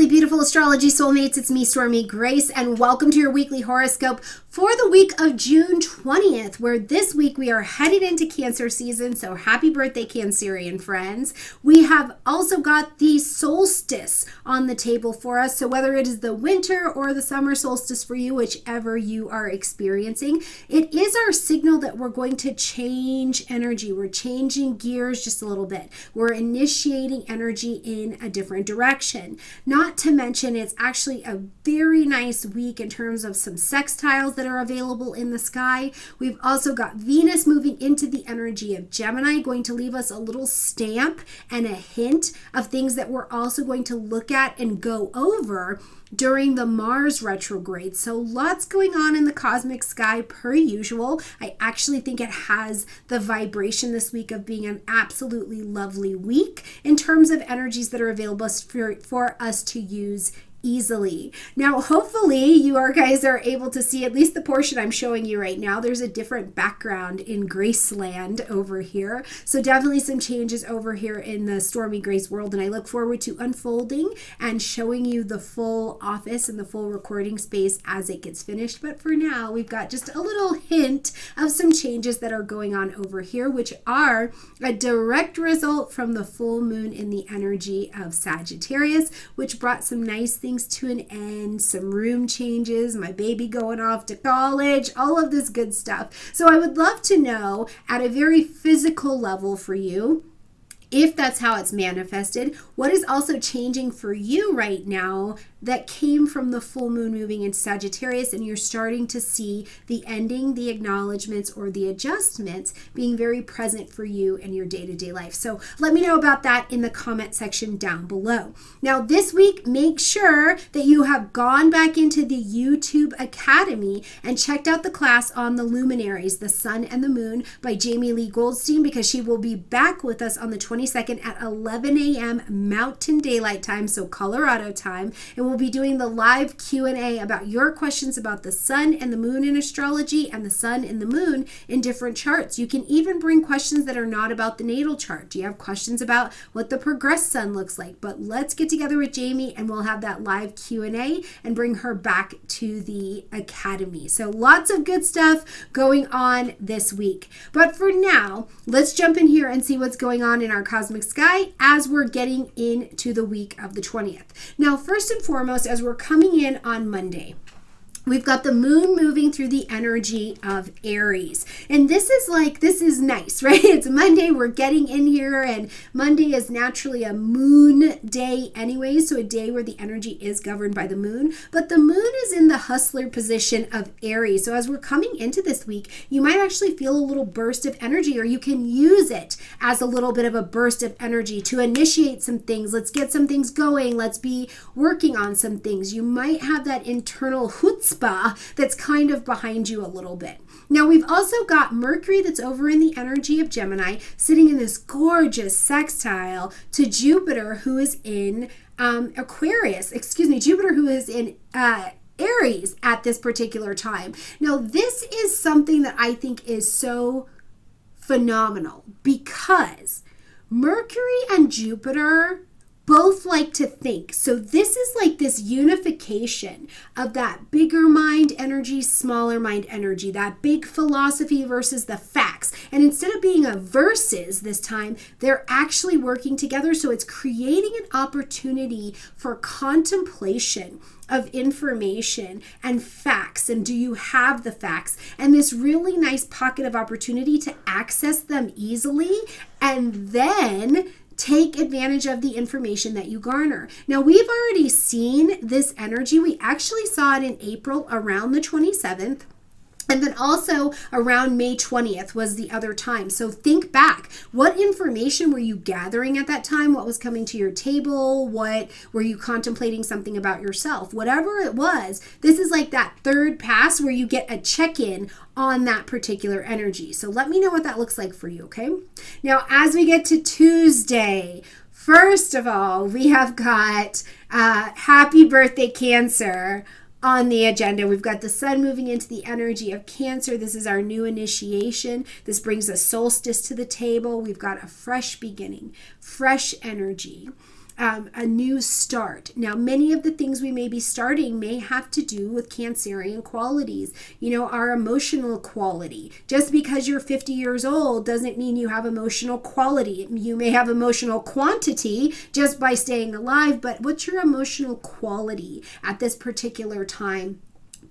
lovely, beautiful astrology soulmates. It's me, Stormie Grace, and welcome to your weekly horoscope for the week of June 20th, where this week we are headed into Cancer season. So happy birthday, Cancerian friends. We have also got the solstice on the table for us. So whether it is the winter or the summer solstice for you, whichever you are experiencing, it is our signal that we're going to change energy. We're changing gears just a little bit. We're initiating energy in a different direction. Not to mention, it's actually a very nice week in terms of some sextiles that are available in the sky. We've also got Venus moving into the energy of Gemini, going to leave us a little stamp and a hint of things that we're also going to look at and go over during the Mars retrograde. So lots going on in the cosmic sky per usual. I actually think it has the vibration this week of being an absolutely lovely week in terms of energies that are available for us to use easily. Now, hopefully you guys are able to see at least the portion I'm showing you right now. There's a different background in Graceland over here. So definitely some changes over here in the Stormy Grace world. And I look forward to unfolding and showing you the full office and the full recording space as it gets finished. But for now, we've got just a little hint of some changes that are going on over here, which are a direct result from the full moon in the energy of Sagittarius, which brought some nice things to an end, some room changes, my baby going off to college, all of this good stuff. So I would love to know at a very physical level for you, if that's how it's manifested, what is also changing for you right now that came from the full moon moving in Sagittarius, and you're starting to see the ending, the acknowledgments, or the adjustments being very present for you in your day-to-day life. So let me know about that in the comment section down below. Now this week, make sure that you have gone back into the YouTube Academy and checked out the class on the luminaries, the sun and the moon by Jamie Lee Goldstein, because she will be back with us on the 22nd at 11 a.m. Mountain Daylight Time, so Colorado time, and we'll be doing the live Q&A about your questions about the sun and the moon in astrology and the sun and the moon in different charts. You can even bring questions that are not about the natal chart. Do you have questions about what the progressed sun looks like? But let's get together with Jamie and we'll have that live Q&A and bring her back to the Academy. So lots of good stuff going on this week. But for now, let's jump in here and see what's going on in our cosmic sky as we're getting into the week of the 20th. Now, first and foremost, as we're coming in on Monday, we've got the moon moving through the energy of Aries. And this is nice, right? It's Monday, we're getting in here, and Monday is naturally a moon day anyway, so a day where the energy is governed by the moon. But the moon is in the hustler position of Aries. So as we're coming into this week, you might actually feel a little burst of energy, or you can use it as a little bit of a burst of energy to initiate some things. Let's get some things going. Let's be working on some things. You might have that internal chutzpah that's kind of behind you a little bit. Now we've also got Mercury that's over in the energy of Gemini, sitting in this gorgeous sextile to Jupiter, who is in Jupiter, who is in Aries at this particular time. Now this is something that I think is so phenomenal because Mercury and Jupiter both like to think. So this is like this unification of that bigger mind energy, smaller mind energy, that big philosophy versus the facts. And instead of being a versus this time, they're actually working together. So it's creating an opportunity for contemplation of information and facts. And do you have the facts? And this really nice pocket of opportunity to access them easily and then take advantage of the information that you garner. Now, we've already seen this energy. We actually saw it in April around the 27th. And then also around May 20th was the other time. So think back. What information were you gathering at that time? What was coming to your table? What were you contemplating something about yourself? Whatever it was, this is like that third pass where you get a check-in on that particular energy. So let me know what that looks like for you, okay? Now, as we get to Tuesday, first of all, we have got happy birthday, Cancer, on the agenda. We've got the sun moving into the energy of Cancer. This is our new initiation. This brings a solstice to the table. We've got a fresh beginning, fresh energy. a new start. Now, many of the things we may be starting may have to do with Cancerian qualities, our emotional quality. Just because you're 50 years old doesn't mean you have emotional quality. You may have emotional quantity just by staying alive, but what's your emotional quality at this particular time?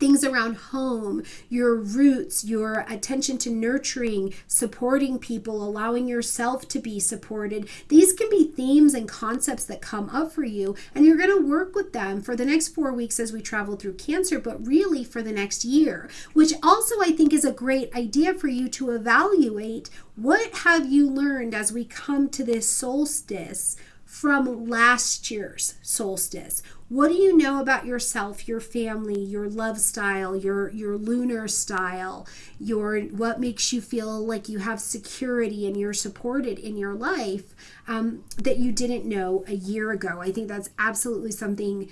Things around home, your roots, your attention to nurturing, supporting people, allowing yourself to be supported. These can be themes and concepts that come up for you, and you're going to work with them for the next 4 weeks as we travel through Cancer, but really for the next year, which also I think is a great idea for you to evaluate. What have you learned as we come to this solstice from last year's solstice? What do you know about yourself, your family, your love style, your lunar style, what makes you feel like you have security and you're supported in your life that you didn't know a year ago? I think that's absolutely something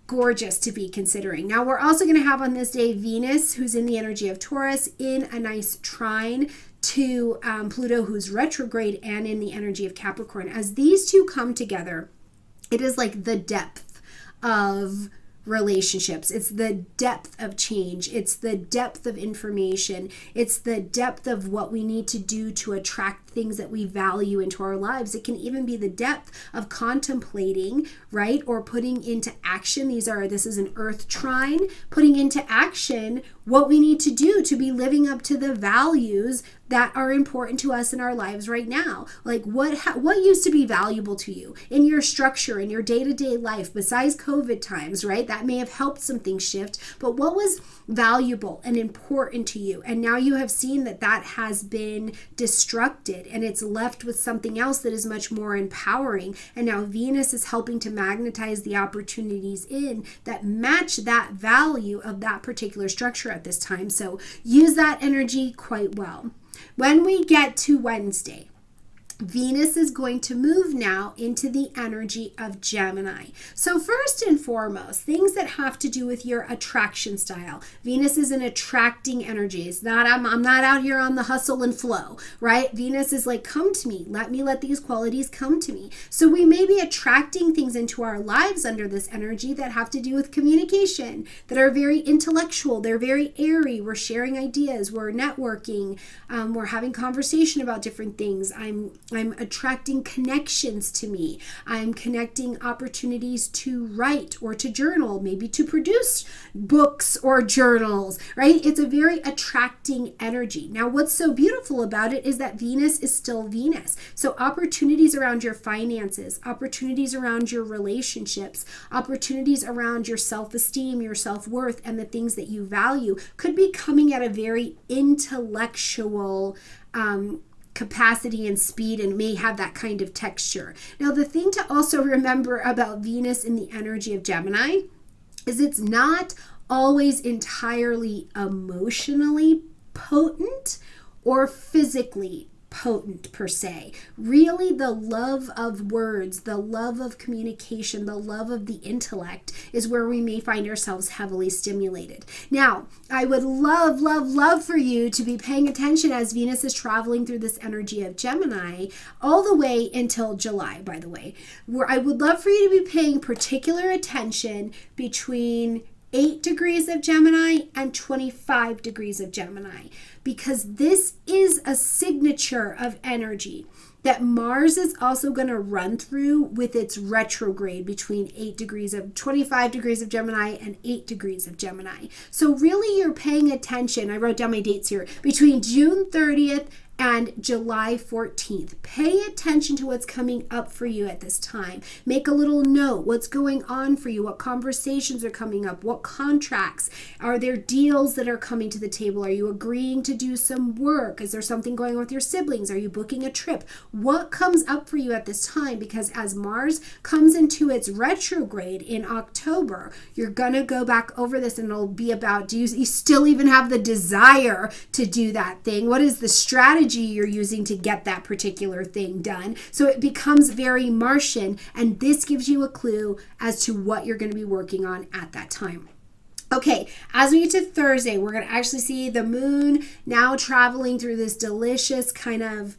gorgeous to be considering. Now, we're also going to have on this day Venus, who's in the energy of Taurus, in a nice trine to Pluto, who's retrograde and in the energy of Capricorn. As these two come together, it is like the depth of relationships. It's the depth of change. It's the depth of information. It's the depth of what we need to do to attract things that we value into our lives. It can even be the depth of contemplating, right? Or putting into action. This is an earth trine, putting into action what we need to do to be living up to the values that are important to us in our lives right now. Like what used to be valuable to you in your structure, in your day-to-day life, besides COVID times, right? That may have helped some things shift, but what was valuable and important to you? And now you have seen that has been destructed and it's left with something else that is much more empowering. And now Venus is helping to magnetize the opportunities in that match that value of that particular structure at this time. So use that energy quite well. When we get to Wednesday, Venus is going to move now into the energy of Gemini. So first and foremost, things that have to do with your attraction style. Venus is an attracting energy. It's not, I'm not out here on the hustle and flow, right? Venus is like, come to me. Let these qualities come to me. So we may be attracting things into our lives under this energy that have to do with communication, that are very intellectual. They're very airy. We're sharing ideas. We're networking. We're having conversation about different things. I'm attracting connections to me. I'm connecting opportunities to write or to journal, maybe to produce books or journals, right? It's a very attracting energy. Now, what's so beautiful about it is that Venus is still Venus. So opportunities around your finances, opportunities around your relationships, opportunities around your self-esteem, your self-worth, and the things that you value could be coming at a very intellectual capacity and speed, and may have that kind of texture. Now, the thing to also remember about Venus in the energy of Gemini is it's not always entirely emotionally potent or physically potent per se. Really, the love of words, the love of communication, the love of the intellect is where we may find ourselves heavily stimulated. Now, I would love for you to be paying attention as Venus is traveling through this energy of Gemini all the way until July, by the way, where I would love for you to be paying particular attention between 8 degrees of Gemini and 25 degrees of Gemini, because this is a signature of energy that Mars is also going to run through with its retrograde between 25 degrees of Gemini and 8 degrees of Gemini. So really you're paying attention. I wrote down my dates here, between June 30th and July 14th. Pay attention to what's coming up for you at this time. Make a little note. What's going on for you? What conversations are coming up? What contracts? Are there deals that are coming to the table? Are you agreeing to do some work? Is there something going on with your siblings? Are you booking a trip? What comes up for you at this time? Because as Mars comes into its retrograde in October, you're going to go back over this and it'll be about, do you still even have the desire to do that thing? What is the strategy you're using to get that particular thing done? So it becomes very Martian, and this gives you a clue as to what you're going to be working on at that time. Okay, as we get to Thursday, we're going to actually see the moon now traveling through this delicious kind of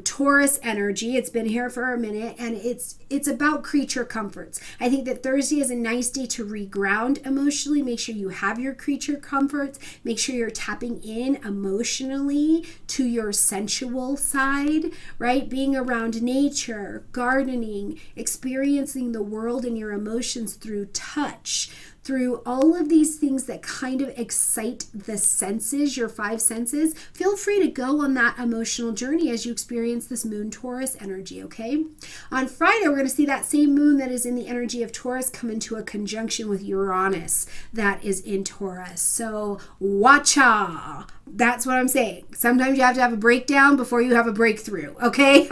Taurus energy. It's been here for a minute, and it's about creature comforts. I think that Thursday is a nice day to reground emotionally. Make sure you have your creature comforts. Make sure you're tapping in emotionally to your sensual side, right? Being around nature, gardening, experiencing the world and your emotions through touch, through all of these things that kind of excite the senses, your five senses. Feel free to go on that emotional journey as you experience this moon Taurus energy, okay? On Friday, we're going to see that same moon that is in the energy of Taurus come into a conjunction with Uranus that is in Taurus. So, watcha! That's what I'm saying. Sometimes you have to have a breakdown before you have a breakthrough, okay?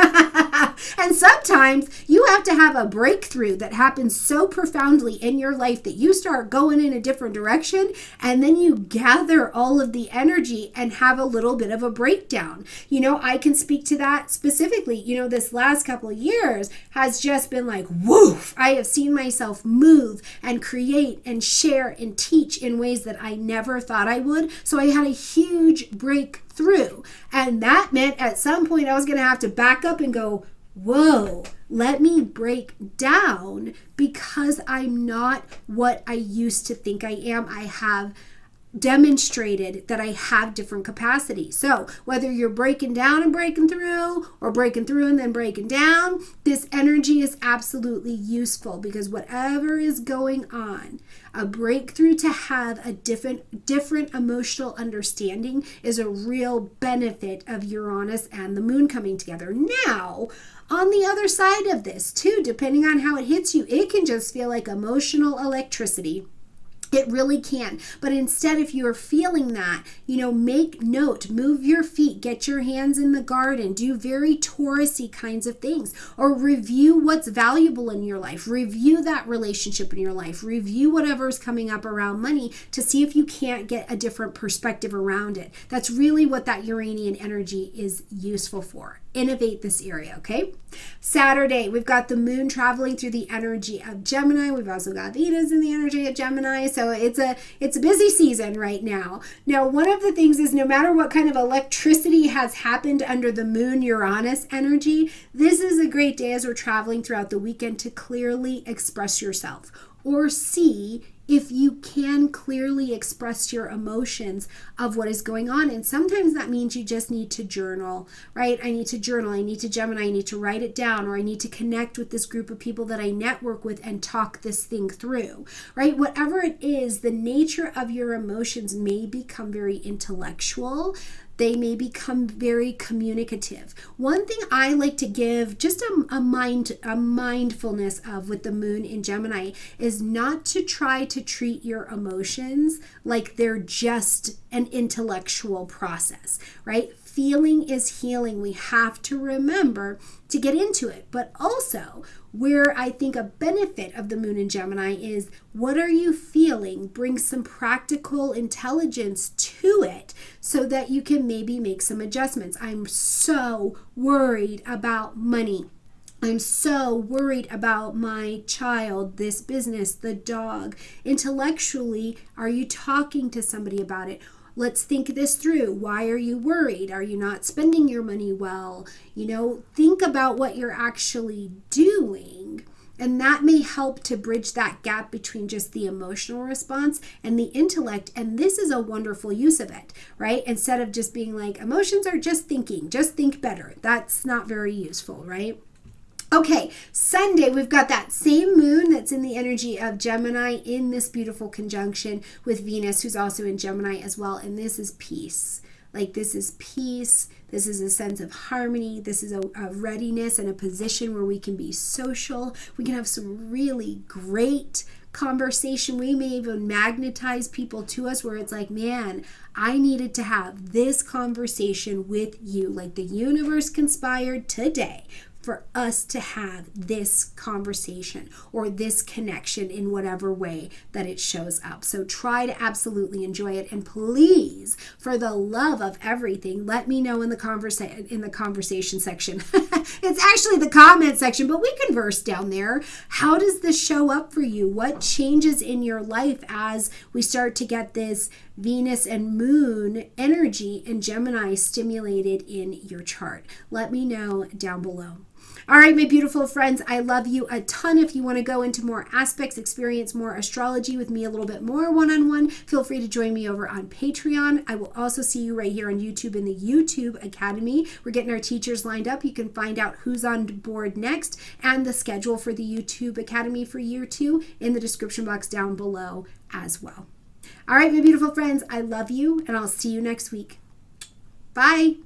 And sometimes you have to have a breakthrough that happens so profoundly in your life that you start going in a different direction, and then you gather all of the energy and have a little bit of a breakdown. You know, I can speak to that specifically. You know, this last couple of years has just been like, woof! I have seen myself move and create and share and teach in ways that I never thought I would. So I had a huge breakthrough. And that meant at some point I was going to have to back up and go, whoa, let me break down, because I'm not what I used to think I am. I have demonstrated that I have different capacities. So whether you're breaking down and breaking through, or breaking through and then breaking down, this energy is absolutely useful, because whatever is going on, a breakthrough to have a different emotional understanding is a real benefit of Uranus and the moon coming together. Now, on the other side of this too, depending on how it hits you, it can just feel like emotional electricity. It really can. But instead, if you're feeling that, make note, move your feet, get your hands in the garden, do very Taurus-y kinds of things, or review what's valuable in your life, review that relationship in your life, review whatever's coming up around money to see if you can't get a different perspective around it. That's really what that Uranian energy is useful for. Innovate this area, okay? Saturday, we've got the moon traveling through the energy of Gemini. We've also got Venus in the energy of Gemini. So it's a busy season right now. Now, one of the things is, no matter what kind of electricity has happened under the moon Uranus energy, this is a great day as we're traveling throughout the weekend to clearly express yourself, or see if you can clearly express your emotions of what is going on. And sometimes that means you just need to journal, right? I need to journal, I need to Gemini, I need to write it down, or I need to connect with this group of people that I network with and talk this thing through, right? Whatever it is, the nature of your emotions may become very intellectual. They may become very communicative. One thing I like to give just a mindfulness of with the moon in Gemini is not to try to treat your emotions like they're just an intellectual process, right? Feeling is healing. We have to remember to get into it. But also, where I think a benefit of the moon in Gemini is, what are you feeling? Bring some practical intelligence to it so that you can maybe make some adjustments. I'm so worried about money. I'm so worried about my child, this business, the dog. Intellectually, are you talking to somebody about it? Let's think this through. Why are you worried? Are you not spending your money well? Think about what you're actually doing. And that may help to bridge that gap between just the emotional response and the intellect. And this is a wonderful use of it, right? Instead of just being like, emotions are just thinking, just think better. That's not very useful, right? Okay, Sunday, we've got that same moon that's in the energy of Gemini in this beautiful conjunction with Venus, who's also in Gemini as well. And this is peace. This is peace. This is a sense of harmony. This is a readiness and a position where we can be social. We can have some really great conversation. We may even magnetize people to us where it's like, man, I needed to have this conversation with you. Like the universe conspired today for us to have this conversation or this connection in whatever way that it shows up. So try to absolutely enjoy it. And please, for the love of everything, let me know in the conversation section. It's actually the comment section, but we converse down there. How does this show up for you? What changes in your life as we start to get this Venus and Moon energy in Gemini stimulated in your chart? Let me know down below. All right, my beautiful friends, I love you a ton. If you want to go into more aspects, experience more astrology with me a little bit more one-on-one, feel free to join me over on Patreon. I will also see you right here on YouTube in the YouTube Academy. We're getting our teachers lined up. You can find out who's on board next and the schedule for the YouTube Academy for year 2 in the description box down below as well. All right, my beautiful friends, I love you, and I'll see you next week. Bye.